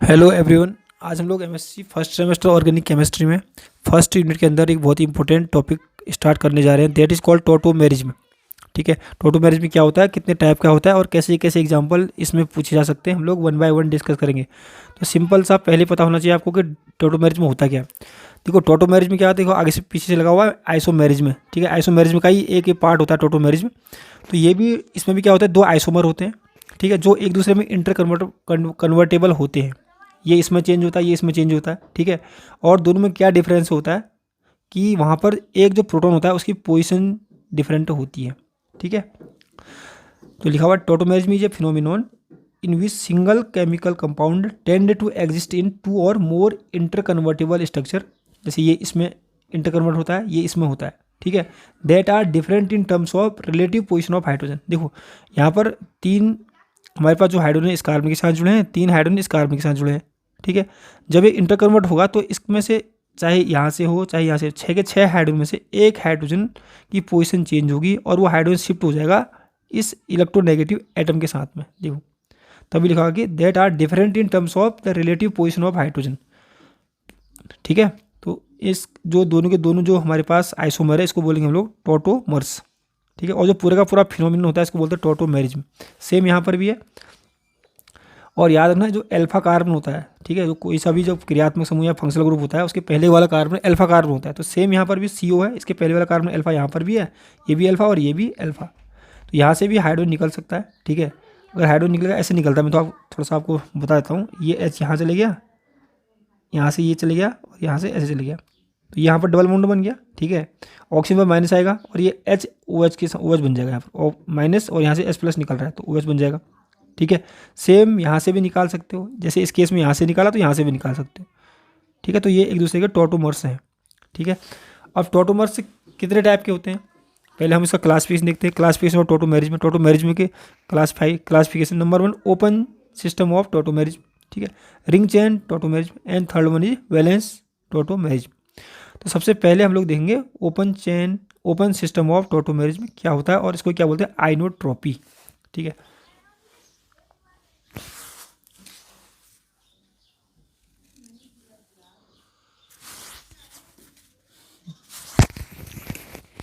Hello everyone. आज हम लोग MSc first semester organic chemistry में फर्स्ट यूनिट के अंदर एक बहुत ही इंपॉर्टेंट टॉपिक स्टार्ट करने जा रहे हैं, दैट इज़ कॉल्ड टोटोमेरिज्म। ठीक है, टोटोमेरिज्म क्या होता है, कितने टाइप का होता है और कैसे कैसे एग्जांपल इसमें पूछे जा सकते हैं, हम लोग वन बाय वन डिस्कस करेंगे। तो सिंपल सा पहले पता होना चाहिए आपको कि टोटोमेरिज्म होता क्या है। देखो टोटोमेरिज्म क्या होता है, देखो आगे से पीछे से लगा हुआ है आइसोमेरिज्म। ठीक है, आइसोमेरिज्म का ही एक पार्ट होता है टोटोमेरिज्म। तो ये भी, इसमें भी क्या होता है, दो आइसोमर होते हैं। ठीक है, जो एक दूसरे में इंटर कन्वर्टेबल होते हैं। ये इसमें चेंज होता है, ये इसमें चेंज होता है। ठीक है, और दोनों में क्या डिफरेंस होता है कि वहाँ पर एक जो प्रोटॉन होता है उसकी पोजीशन डिफरेंट होती है। ठीक है, तो लिखा हुआ tautomerism is a phenomenon in which single chemical compound tend to exist in two or more interconvertible structure. जैसे ये इसमें इंटरकन्वर्ट होता है, ये इसमें होता है। ठीक है, that are different in terms of relative position of hydrogen. देखो यहाँ पर तीन हमारे पास जो हाइड्रोजन इस कार्बन के साथ जुड़े हैं, तीन हाइड्रोजन इस कार्बन के साथ जुड़े हैं। ठीक है, जब ये इंटरकन्वर्ट होगा तो इसमें से चाहे यहाँ से हो चाहे यहाँ से, छः के छः हाइड्रोजन में से एक हाइड्रोजन की पोजीशन चेंज होगी और वो हाइड्रोजन शिफ्ट हो जाएगा इस इलेक्ट्रोनेगेटिव एटम के साथ में। देखो तभी लिखा कि that are different in terms of the relative position of hydrogen. ठीक है, तो इस जो दोनों के दोनों जो हमारे पास आइसोमर है इसको बोलेंगे हम लोग टोटोमर्स। ठीक है, और जो पूरे का पूरा फिनोमिनन होता है इसको बोलते हैं टोटोमेरिज्म। सेम यहाँ पर भी है। और याद रखना जो अल्फा कार्बन होता है, ठीक है, जो कोई सा भी जो क्रियात्मक समूह या फंक्शनल ग्रुप होता है उसके पहले वाला कार्बन अल्फा कार्बन होता है। तो सेम यहाँ पर भी CO है, इसके पहले वाला कार्बन अल्फा यहाँ पर भी है, ये भी अल्फा और ये भी अल्फा। तो यहाँ से भी हाइड्रोजन निकल सकता है। ठीक है, अगर हाइड्रोजन निकलेगा ऐसे निकलता है, मैं तो आप थोड़ा सा आपको बता देता हूँ। ये H यहाँ चले गया, यहाँ से ये चले गया और यहाँ से ऐसे चले गया, तो यहाँ पर डबल बॉन्ड बन गया। ठीक है, ऑक्सीजन पर माइनस आएगा और ये OH के OH बन जाएगा यहाँ पर माइनस, और यहाँ से H+ निकल रहा है तो OH बन जाएगा। ठीक है, सेम यहाँ से भी निकाल सकते हो, जैसे इस केस में यहाँ से निकाला तो यहाँ से भी निकाल सकते हो। ठीक है, तो ये एक दूसरे के टोटोमर्स हैं। ठीक है, अब टोटोमर्स कितने टाइप के होते हैं, पहले हम इसका क्लासिफिकेशन देखते हैं। Classification of tautomerism. टोटोमेरिज्म के classification number 1 open system of tautomerism. ठीक है, ring chain tautomerism and third one is valence tautomerism. तो सबसे पहले हम लोग देखेंगे ओपन सिस्टम ऑफ टोटोमेरिज्म क्या होता है और इसको क्या बोलते हैं, आइनोट्रोपी। ठीक है,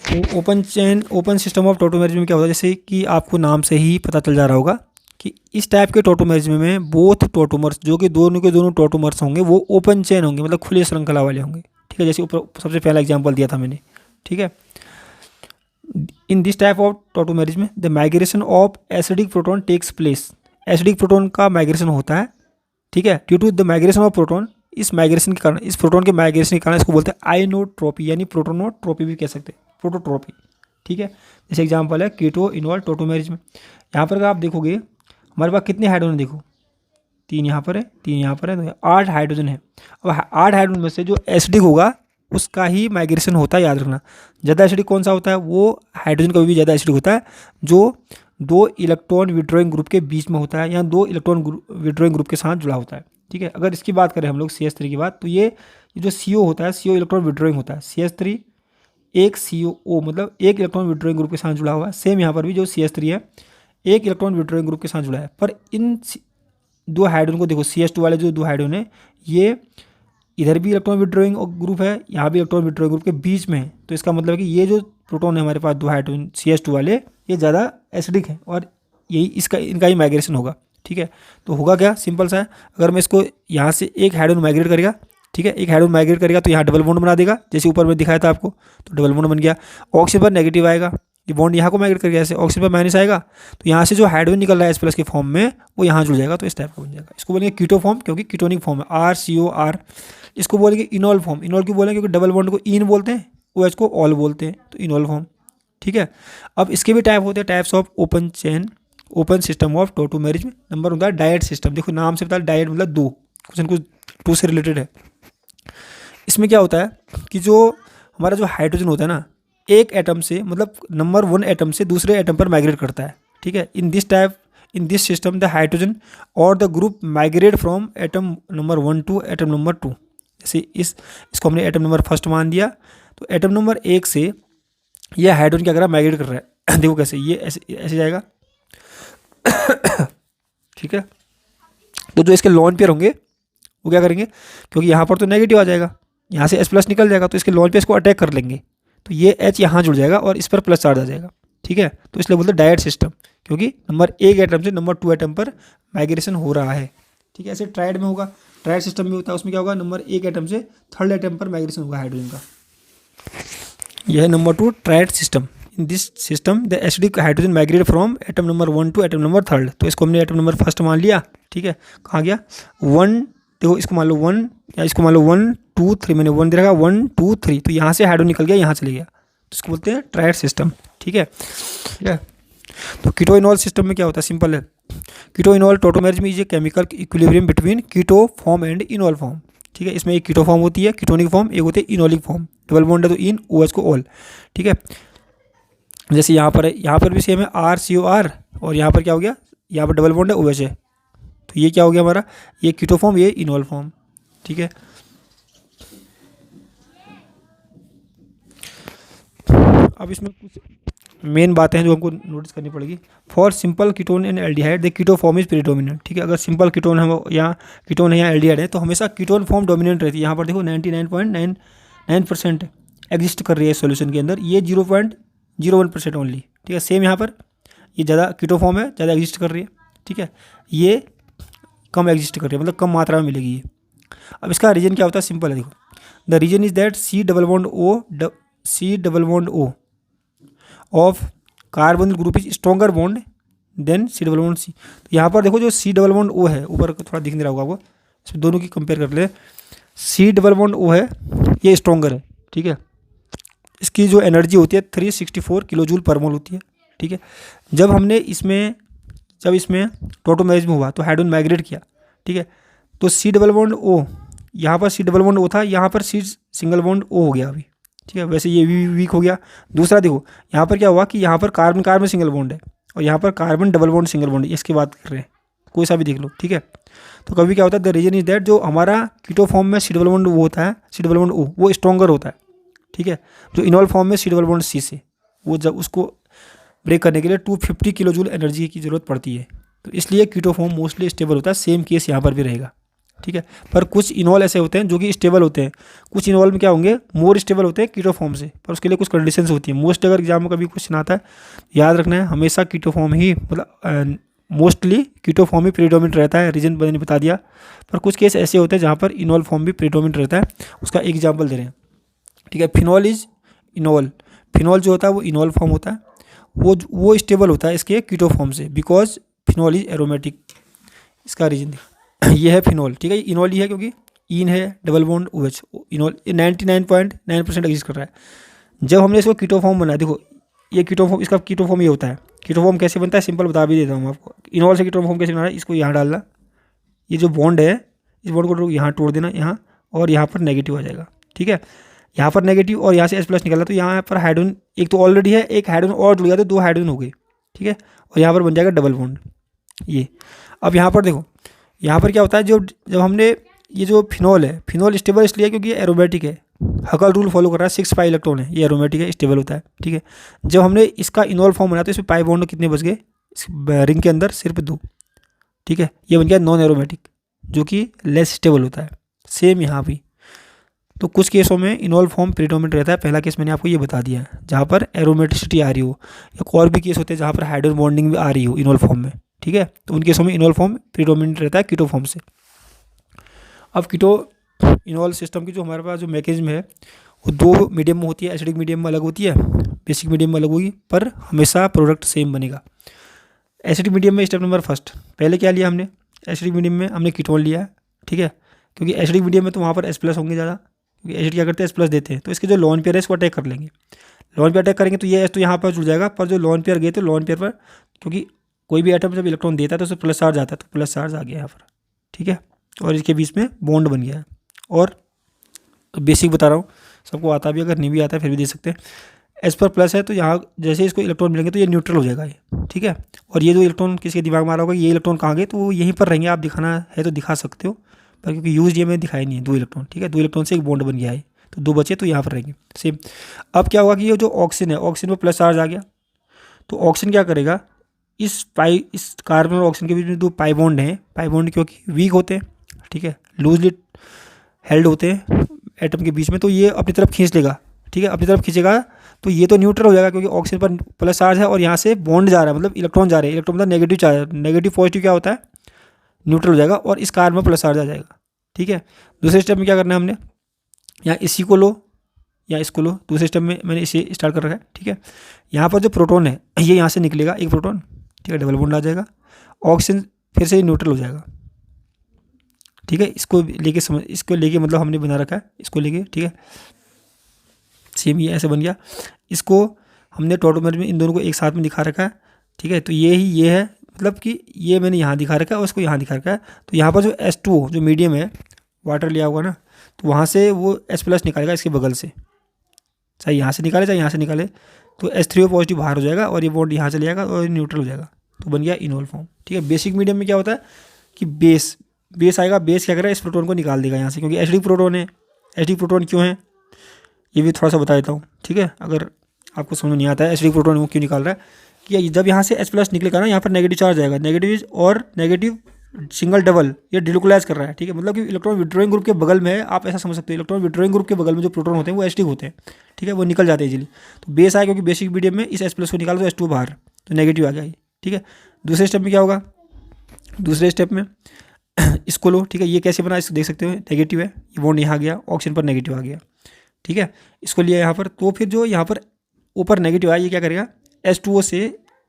तो ओपन सिस्टम ऑफ टोटोमेरिज्म में क्या होता है, जैसे कि आपको नाम से ही पता चल जा रहा होगा कि इस टाइप के टोटोमेरिज्म में बोथ टोटोमर्स, जो कि दोनों के दोनों टोटोमर्स होंगे, वो ओपन चेन होंगे, मतलब खुले श्रृंखला वाले होंगे। ठीक है, जैसे ऊपर सबसे पहला एग्जाम्पल दिया था मैंने। ठीक है, in this type of tautomerism the migration of acidic proton takes place. Acidic proton का माइग्रेशन होता है। ठीक है, due to the migration of proton, इस माइग्रेशन के कारण, इस प्रोटॉन के माइग्रेशन के कारण इसको बोलते हैं आइनोट्रोपी, यानी प्रोटोनोट्रोपी भी कह सकते हैं, प्रोटोट्रोपी। ठीक है, जैसे एग्जांपल है कीटो इनवॉल्व टोटोमेरिज्म। यहाँ पर अगर आप देखोगे हमारे पास कितने हाइड्रोजन, देखो 3 यहाँ पर है, 3 यहाँ पर है, तो 8 हाइड्रोजन है। अब 8 हाइड्रोजन में से जो एसिडिक होगा उसका ही माइग्रेशन होता है, याद रखना। ज़्यादा एसिडिक कौन सा होता है, वो हाइड्रोजन कभी भी ज़्यादा एसिडिक होता है जो 2 इलेक्ट्रॉन विड्रॉइंग ग्रुप के बीच में होता है या 2 इलेक्ट्रॉन विड्रॉइंग ग्रुप के साथ जुड़ा होता है। ठीक है, अगर इसकी बात करें हम लोग CH3 की बात, तो ये जो CO होता है, CO इलेक्ट्रॉन विड्रॉइंग होता है। CH3 एक COO, मतलब एक इलेक्ट्रॉन विड्रॉइंग ग्रुप के साथ जुड़ा हुआ है। सेम यहाँ पर भी जो CH3 है एक इलेक्ट्रॉन विड्रॉइंग ग्रुप के साथ जुड़ा है। पर इन 2 हाइड्रोजन को देखो, CH2 वाले जो 2 हाइड्रोजन है, ये इधर भी इलेक्ट्रॉन विड्रॉइंग ग्रुप है, यहाँ भी इलेक्ट्रॉन विड्रॉइंग ग्रुप के बीच में है। तो इसका मतलब है कि ये जो प्रोटॉन है हमारे पास 2 हाइड्रोजन CH2 वाले, ये ज़्यादा एसिडिक है और यही इनका ही माइग्रेशन होगा। ठीक है, तो होगा क्या, सिंपल सा है। अगर मैं इसको यहाँ से एक हाइड्रोजन माइग्रेट करेगा, ठीक है, एक हाइड्रोजन माइग्रेट करेगा तो यहाँ डबल बॉन्ड बना देगा, जैसे ऊपर में दिखाया था आपको, तो डबल बॉन्ड बन गया। ऑक्सीजन पर नेगेटिव आएगा, ये बॉन्ड यहाँ को माइग्रेट करेगा, ऐसे ऑक्सीजन पर माइनस आएगा, तो यहाँ से जो हाइड्रोजन निकल रहा है H+ के फॉर्म में वो यहाँ जुड़ जाएगा, तो इस टाइप का बन जाएगा। इसको बोलेंगे कीटो फॉर्म, क्योंकि कीटोनिक फॉर्म है, RCOR। इसको बोलेंगे इनॉल फॉर्म। इनॉल क्यों बोलेंगे, क्योंकि डबल बॉन्ड को इन बोलते हैं, OH को ऑल बोलते हैं, तो इनॉल फॉर्म। ठीक है, अब इसके भी टाइप होते हैं, types of open system of tautomerism. Number होता है डायट सिस्टम। देखो नाम से पता है, डायट मतलब 2, कुछ 2 से रिलेटेड है। इसमें क्या होता है कि जो हमारा जो हाइड्रोजन होता है ना, एक एटम से, मतलब नंबर 1 एटम से दूसरे एटम पर माइग्रेट करता है। ठीक है, in this system the hydrogen और the group migrate from atom number 1 to atom number 2। जैसे इसको हमने एटम नंबर 1 मान दिया, तो एटम नंबर 1 से यह हाइड्रोजन क्या कर रहा है, माइग्रेट कर रहा है। देखो कैसे, ये ऐसे जाएगा। ठीक है, तो जो इसके लोन पेयर होंगे वो क्या करेंगे, क्योंकि यहाँ पर तो नेगेटिव आ जाएगा, यहाँ से H+ निकल जाएगा, तो इसके लॉन्च पे इसको अटैक कर लेंगे, तो ये H यहाँ जुड़ जाएगा और इस पर प्लस चार्ज आ जाएगा। ठीक है, तो इसलिए बोलते हैं डायरेक्ट सिस्टम, क्योंकि नंबर 1 एटम से नंबर 2 एटम पर माइग्रेशन हो रहा है। ठीक है, ऐसे ट्रायड में होगा, ट्रायड सिस्टम में होता है, उसमें क्या होगा, नंबर 1 एटम से 3rd एटम पर माइग्रेशन होगा हाइड्रोजन का। यह है number 2 triad system. In this system the acidic hydrogen migrate from atom number 1 to atom number 3rd। तो इसको हमने एटम नंबर 1 मान लिया। ठीक है, कहाँ गया 1, देखो इसको मान लो 1 या इसको मान लो 1 2 3, मैंने 1 दे रखा 1 2 3, तो यहाँ से हाइड्रोजन निकल गया, यहाँ चले गया, तो इसको बोलते हैं ट्रायड सिस्टम। ठीक है, तो कीटोइनॉल सिस्टम में क्या होता है, सिंपल है। कीटोइनॉल टोटोमेरिज में is a chemical equilibrium between keto form and enol form. ठीक है, इसमें एक कीटो फॉर्म होती है, कीटोनिक फॉर्म, एक होती है इनोलिक फॉर्म। डबल बॉन्ड है तो इन, OH को ऑल। ठीक है, जैसे यहाँ पर है, यहाँ पर भी सेम है RCOR, और यहाँ पर क्या हो गया, यहाँ पर डबल बॉन्ड है, OH है, तो ये क्या हो गया हमारा, ये कीटो फॉर्म, ये इनॉल फॉर्म। ठीक है, अब इसमें कुछ मेन बातें हैं जो हमको नोटिस करनी पड़ेगी। For simple ketone and aldehyde the keto form is predominant. ठीक है, अगर सिंपल कीटोन है या कीटोन है या एल्डिहाइड है तो हमेशा कीटोन फॉर्म डोमिनेंट रहती है। यहाँ पर देखो 99.99% एग्जिस्ट कर रही है सॉल्यूशन के अंदर, ये 0.01% ओनली। ठीक है, सेम यहाँ पर ये ज़्यादा कीटो फॉर्म है, ज़्यादा एग्जिस्ट कर रही है। ठीक है, ये कम एग्जिस्ट कर रही है, मतलब कम मात्रा में मिलेगी ये। अब इसका रीजन क्या होता है, सिंपल है, देखो the reason is that C double bond O of carbonyl group is stronger bond than C double bond C। तो यहाँ पर देखो जो C डबल बॉन्ड O है, ऊपर थोड़ा दिख नहीं रहा होगा आपको, इसमें दोनों की कंपेयर कर ले। C डबल बॉन्ड O है, ये स्ट्रॉन्गर है। ठीक है, इसकी जो एनर्जी होती है 364 किलो जूल पर मोल होती है। ठीक है, जब इसमें टोटोमेरिज में हुआ तो हाइड्रोजन माइग्रेट किया। ठीक है, तो C डबल बॉन्ड O, यहाँ पर C डबल बॉन्ड O था, यहाँ पर C सिंगल बॉन्ड O हो गया अभी। ठीक है, वैसे ये भी वीक हो गया। दूसरा देखो यहाँ पर क्या हुआ कि यहाँ पर कार्बन कार्बन सिंगल बॉन्ड है और यहाँ पर carbon double bond single bond है, इसकी बात कर रहे हैं, कोई सा भी देख लो। ठीक है, तो कभी क्या होता है, द रीजन इज दैट जो हमारा कीटो फॉर्म में C डबल बॉन्ड वो होता है, C डबल बॉन्ड O वो स्ट्रॉन्गर होता है। ठीक है, जो इनॉल फॉर्म में C डबल बॉन्ड C से, वो जब उसको ब्रेक करने के लिए 250 किलो जूल एनर्जी की जरूरत पड़ती है, तो इसलिए कीटो फॉर्म मोस्टली स्टेबल होता है। सेम केस यहाँ पर भी रहेगा। ठीक है, पर कुछ इनॉल ऐसे होते हैं जो कि स्टेबल होते हैं, कुछ इनॉल में क्या होंगे, मोर स्टेबल होते हैं कीटो फॉर्म से, पर उसके लिए कुछ कंडीशंस होती है। मोस्ट अगर एग्जाम में कभी क्वेश्चन आता है, याद रखना है हमेशा कीटो फॉर्म ही, मतलब मोस्टली कीटो फॉर्म ही प्रीडोमिनेंट रहता है। रीजन मैंने बता दिया, पर कुछ केस ऐसे होते हैं जहाँ पर इनॉल फॉर्म भी प्रीडोमिनेंट रहता है। उसका एग्जाम्पल दे रहे हैं। ठीक है, फिनॉल इज इनॉल, फिनॉल जो होता है वो इनॉल फॉर्म होता है, वो स्टेबल होता है इसके कीटो फॉर्म से, बिकॉज फिनॉल इज एरोमेटिक। इसका रीजन ये है फिनॉल। ठीक है, इनॉल ही है क्योंकि इन है डबल बॉन्ड OH, इनॉल 99.9% एग्जिस्ट कर रहा है। जब हमने इसको कीटो फॉर्म बनाया, देखो ये कीटो फॉर्म, इसका कीटो फॉर्म ये होता है। कीटो फॉर्म कैसे बनता है, सिंपल बता भी देता हूँ आपको। इनॉल से कीटो फॉर्म कैसे बनाना है, इसको यहाँ डालना, ये जो बॉन्ड है इस बॉन्ड को यहाँ तोड़ देना, यहाँ और यहाँ पर नेगेटिव आ जाएगा। ठीक है, यहाँ पर नेगेटिव और यहाँ से H+ निकला, तो यहाँ पर हाइड्रोजन एक तो ऑलरेडी है, एक हाइड्रोजन और जुड़ गया तो 2 हाइड्रोजन हो गए। ठीक है, और यहाँ पर बन जाएगा डबल बॉन्ड ये। अब यहाँ पर देखो, यहाँ पर क्या होता है, जब हमने ये जो फिनॉल है, फिनॉल स्टेबल इसलिए क्योंकि ये एरोमेटिक है, हकल रूल फॉलो कर रहा है, 6 पाई इलेक्ट्रॉन है, ये एरोमेटिक है, स्टेबल होता है। ठीक है, जब हमने इसका इनॉल फॉर्म बनाया तो इसमें पाई बॉन्ड कितने बच गए, इस रिंग के अंदर सिर्फ 2। ठीक है, ये बन गया नॉन एरोमेटिक, जो कि लेस स्टेबल होता है। सेम यहाँ भी, तो कुछ केसों में इनॉल फॉर्म प्रीडोमिनेंट रहता है। पहला केस मैंने आपको ये बता दिया है, जहाँ पर एरोमेटिसिटी आ रही हो, या और भी केस होते हैं जहाँ पर हाइड्रोजन बॉन्डिंग भी आ रही हो इनॉल फॉर्म में। ठीक है, तो उन केसों में इनॉल फॉर्म प्रीडोमिनेंट रहता है कीटो फॉर्म से। अब कीटो इनॉल सिस्टम की जो हमारे पास जो मैकेनिज्म है वो 2 मीडियम में होती है, एसिडिक मीडियम में अलग होती है, बेसिक मीडियम में अलग होगी, पर हमेशा प्रोडक्ट सेम बनेगा। एसिडिक मीडियम में स्टेप नंबर 1, पहले क्या लिया हमने, एसिडिक मीडियम में हमने कीटोन लिया है। ठीक है, क्योंकि एसिडिक मीडियम में तो वहाँ पर H+ होंगे ज़्यादा, क्योंकि एसिड क्या करते हैं H+ देते हैं, तो इसके जो लोन पेयर है इसको अटैक कर लेंगे। लोन पेयर अटैक करेंगे तो ये H तो यहाँ पर जुड़ जाएगा, पर जो लोन पेयर गए तो लोन पेयर पर, क्योंकि कोई भी एटम जब इलेक्ट्रॉन देता है तो उसे प्लस चार्ज आता है, तो प्लस चार्ज आ गया यहाँ पर। ठीक है, और इसके बीच में बॉन्ड बन गया है। और बेसिक बता रहा हूँ, सबको आता भी, अगर नहीं भी आता है फिर भी दे सकते हैं। H पर प्लस है तो यहाँ जैसे इसको इलेक्ट्रॉन मिलेंगे तो ये न्यूट्रल हो जाएगा ये। ठीक है, और ये जो इलेक्ट्रॉन किसी के दिमाग में आ रहा होगा ये इलेक्ट्रॉन कहाँ गए, तो वो यहीं पर रहेंगे। आप दिखाना है तो दिखा सकते हो, पर क्योंकि यूज ये मैंने दिखाई नहीं है 2 इलेक्ट्रॉन। ठीक है, 2 इलेक्ट्रॉन से एक बॉन्ड बन गया है, तो 2 बचे तो यहाँ पर रहेंगे सेम। अब क्या होगा कि ये जो ऑक्सीजन है, ऑक्सीजन में प्लस चार्ज आ गया, तो ऑक्सीजन क्या करेगा, इस कार्बन और ऑक्सीजन के बीच में 2 पाई बॉन्ड हैं, पाई बॉन्ड क्योंकि वीक होते हैं, ठीक है, लूजली हेल्ड होते हैं एटम के बीच में, तो ये अपनी तरफ खींच लेगा, ठीक है, अपनी तरफ खींचेगा तो ये तो न्यूट्रल हो जाएगा क्योंकि ऑक्सीजन पर प्लस चार्ज है और यहाँ से बॉन्ड जा रहा है, मतलब इलेक्ट्रॉन जा रहे हैं, इलेक्ट्रॉन मतलब नेगेटिव चार्ज, नेगेटिव पॉजिटिव क्या होता है, न्यूट्रल हो जाएगा और इस कार्बन में प्लस चार्ज आ जाएगा, ठीक है। दूसरे स्टेप में क्या करना है हमने, यहाँ इसी को लो या इसको लो, दूसरे स्टेप में मैंने इसे स्टार्ट कर रखा है, ठीक है। यहाँ पर जो प्रोटॉन है ये यहाँ से निकलेगा एक प्रोटॉन, ठीक है, डबल बॉन्ड आ जाएगा, ऑक्सीजन फिर से न्यूट्रल हो जाएगा, ठीक है। इसको लेके मतलब हमने बना रखा है, इसको लेके, ठीक है, सेम ये ऐसे बन गया। इसको हमने टोटोमेर में इन दोनों को एक साथ में दिखा रखा है, ठीक है। तो ये है, मतलब कि ये मैंने यहाँ दिखा रखा है और इसको यहाँ दिखा रखा है। तो यहाँ पर जो H2O जो मीडियम है, वाटर लिया होगा ना, तो वहाँ से वो H+ निकालेगा इसके बगल से, चाहे यहाँ से निकाले चाहे यहाँ से निकाले, तो H3O पॉजिटिव बाहर हो जाएगा और ये बॉन्ड यहाँ चले जाएगा और न्यूट्रल हो जाएगा, तो बन गया इनोल फॉर्म, ठीक है। बेसिक मीडियम में क्या होता है कि बेस आएगा, बेस क्या करेगा, इस प्रोटोन को निकाल देगा यहाँ से, क्योंकि एसिडिक प्रोटोन है। एसिडिक प्रोटोन क्यों है ये भी थोड़ा सा बता देता हूँ, ठीक है, अगर आपको समझ नहीं आता है एसिडिक प्रोटोन वो क्यों निकाल रहा है, कि जब यहाँ से H+ निकलेगा ना, यहाँ पर नेगेटिव चार्ज आएगा, नेगेटिव और नेगेटिव सिंगल डबल ये डिलोकुलाइज कर रहा है, ठीक है, मतलब कि इलेक्ट्रॉन विड्रॉइंग ग्रुप के बगल में, आप ऐसा समझ सकते हो, इलेक्ट्रॉन विड्रॉइंग ग्रुप के बगल में जो प्रोटॉन होते हैं वो एसिडिक होते हैं, ठीक है, वो निकल जाते हैं इजीली। तो बेस आया क्योंकि बेसिक मीडियम में इस H+ को निकालो तो H2 बाहर, तो नेगेटिव आ गया, ठीक है। दूसरे स्टेप में क्या होगा, दूसरे स्टेप में इसको लो, ठीक है, ये कैसे बना इसको देख सकते हो, नेगेटिव है, ये बॉन्ड यहाँ गया, ऑक्सीजन पर नेगेटिव आ गया, ठीक है, इसको लिया यहाँ पर। तो फिर जो यहाँ पर ऊपर नेगेटिव आया ये क्या करेगा, H2O से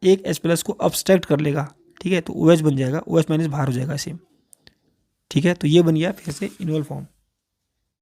एक H+ को अब्स्ट्रैक्ट कर लेगा, ठीक है, तो OH बन जाएगा, OH- बाहर हो जाएगा सेम, ठीक है। तो ये बन गया फिर से इनोल फॉर्म।